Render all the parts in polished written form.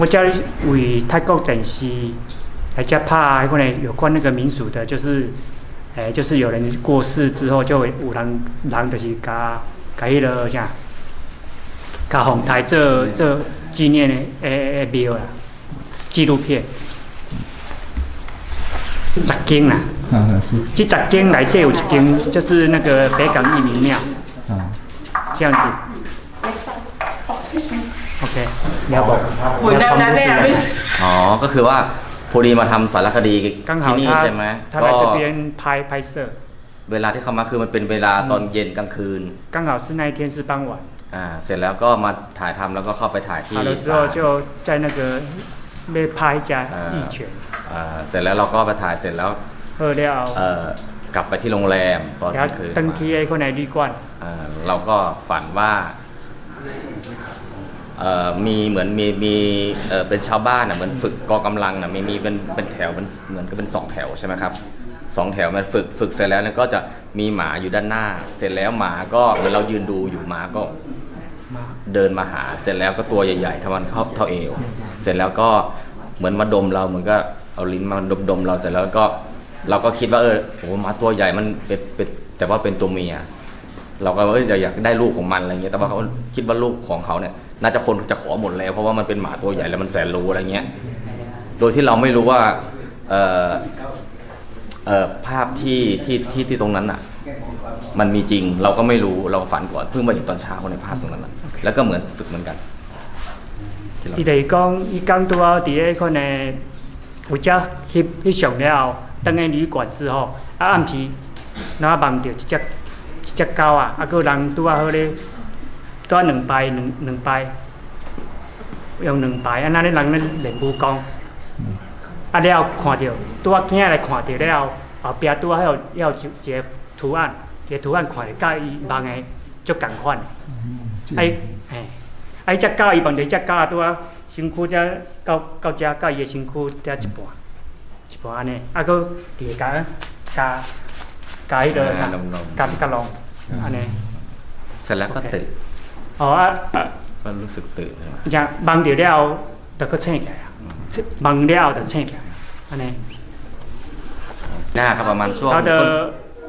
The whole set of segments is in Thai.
我家为泰国电视来家拍可能有关那个民俗的，就是有人过世之后，就会有人就是甲迄个啥，甲红台做纪念的庙啦，纪录片。10间啦，这10间内底有一间就是那个北港义民庙，这样子。OK， 了不？我ได้ได้ได้ไม่อ๋อก็คือว่าพอดีมาทำสารคดีที่นี่ใช่ไหมก็这边拍摄เวลาที่เขามาคือมันเป็นเวลาตอนเย็นกลางคืน刚好是那一天是傍晚เสร็จแล้วก็มาถ่ายทำแล้วก็เข้าไปถ่ายที่好了之后就在那个被拍一家义拳เสร็จแล้วเราก็ไปถ่ายเสร็จแล้วกลับไปที่โรงแรมตอนกลางคืน登去ไอ้คนไหนดีกว่าเราก็ฝันว่ามีเหมือนมีเป็นชาวบ้านเหมือนฝึกกองกำลังมีเป็นแถวเหมือนกับเป็น2 แถวใช่ไหมครับ2 แถวมันฝึกเสร็จแล้วก็จะมีหมาอยู่ด้านหน้าเสร็จแล้วหมาก็เหมือนเรายืนดูอยู่หมาก็เดินมาหาเสร็จแล้วก็ตัวใหญ่ๆเท่าเอวเสร็จแล้วก็เหมือนมาดมเราเหมือนก็เอาลิ้นมาดมเราเสร็จแล้วก็เราก็คิดว่าโอ้หมาตัวใหญ่มันเป็นแต่ว่าเป็นตัวเมียเราก็อยากได้ลูกของมันอะไรเงี้ยแต่ว่าเขาคิดว่าลูกของเขาเนี่ยน่าจะคนจะขอหมดแล้วเพราะว่ามันเป็นหมาตัวใหญ่แล้วมันแสนรู้อะไรเงี้ยโดยที่เราไม่รู้ว่าภาพที่ตรงนั้นอ่ะมันมีจริงเราก็ไม่รู้เราฝันก่อนเพิ่งมาเห็นตอนเช้าในภาพตรงนั้นแล้วก็เหมือนฝึกเหมือนกัน伊哋講，伊講到伫咧可能有只翕相了後，等喺旅館之後，暗時，然後望到一隻狗啊，個人拄好咧，拄2排，用2排，那咧人咧練武功，了後看到，拄仔囝來看到了後，後壁拄仔有一個圖案，看着甲伊望誒足共款，只狗伊望到只狗啊，拄仔身軀才到遮，到伊嘅身軀才一半安尼，佫伫下加迄個啥，加龍安尼。เสร็จแล้วก็ตื่นก็รู้สึกตื่นจะ望到了就佫醒起來望了就醒起來安尼。หน้าก็ประมาณช่วง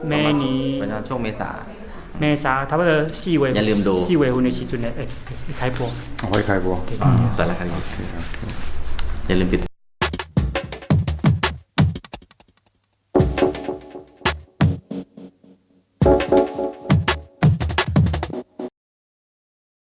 เมนีประมาณช่วงเมษา差不多อย่าลืมดู4月份嘅時陣開播可以開播สารคดีอย่าลืมติด